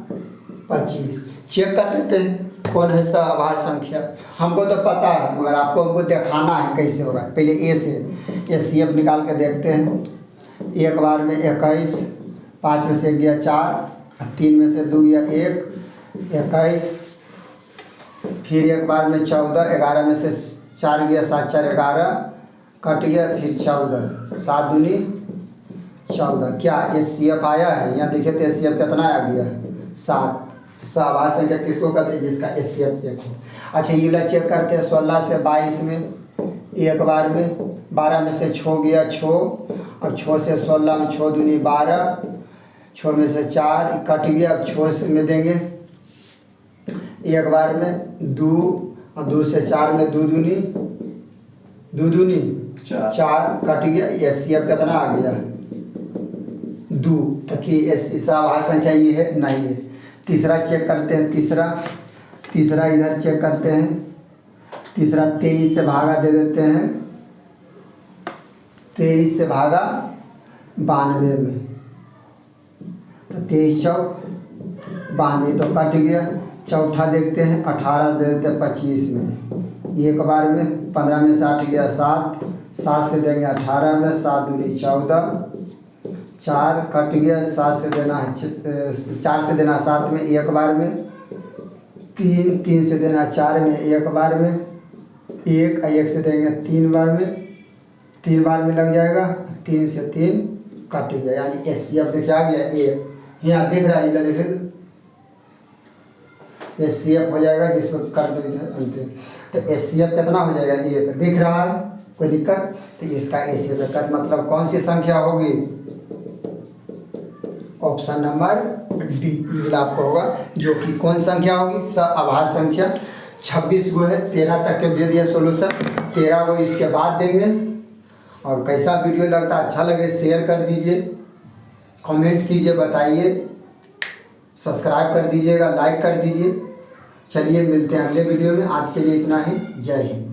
25। चेक कर लेते हैं कौन है सअभाज्य संख्या। हमको तो पता है मगर हमको दिखाना है कैसे होगा। पहले ए से HCF निकाल के देखते हैं। एक बार में 21, 5 में से गया 4, 3 में से 2 गया 1, 21। फिर एक बार में 14, 11 में से 4 गया 7 4 11, कट गया, फिर 14, 7 दूनी 14। क्या HCF आया है? यहाँ देखिए तो HCF कितना आ गया 7। सअभाज्य संख्या किसको कहते हैं? जिसका HCF 1 हो। अच्छा ये वाला चेक करते हैं। 16 से 22 में एक बार में 12 में से 6 गया 6, और 6 से 16 में 6 दूनी 12, 6 में से 4 कट गया। अब 6 में देंगे एक बार में 2, और 2 से 4 में 2 दूनी 4 कट गया। HCF कितना आ गया 2। ताकि सअभाज्य संख्या ये है नहीं है। तीसरा चेक करते हैं। तीसरा इधर चेक करते हैं। तीसरा 23 से भागा दे देते हैं, 23 से भागा 92 में, तो 23 चौक 92 तो कट गया। चौथा देखते हैं 18 दे देते हैं 25 में, एक बार में 15 में से 8 गया 7, 7 से देंगे 18 में, 7 दूनी 14, 4 कट गया। 7 से देना है 4 से देना 7 में एक बार में, 3 से देना 4 में एक बार में, 1 से देंगे 3 बार में लग जाएगा। 3 से 3 कट गया। यानी HCF देखिए आ गया 1। यहाँ दिख रहा है, देख HCF हो जाएगा जिसमें कर देंगे अंतिम। तो HCF कितना हो जाएगा 1, दिख रहा है, कोई दिक्कत? तो इसका HCF का मतलब कौन सी संख्या होगी? ऑप्शन नंबर डी ये आपको होगा, जो कि कौन संख्या होगी? सअभाज्य संख्या। 26 गो है, 13 तक के दे दिया सोल्यूशन, 13 गो इसके बाद देंगे। और कैसा वीडियो लगता है, अच्छा लगे शेयर कर दीजिए, कमेंट कीजिए, बताइए, सब्सक्राइब कर दीजिएगा, लाइक कर दीजिए। चलिए मिलते हैं अगले वीडियो में। आज के लिए इतना ही। जय हिंद।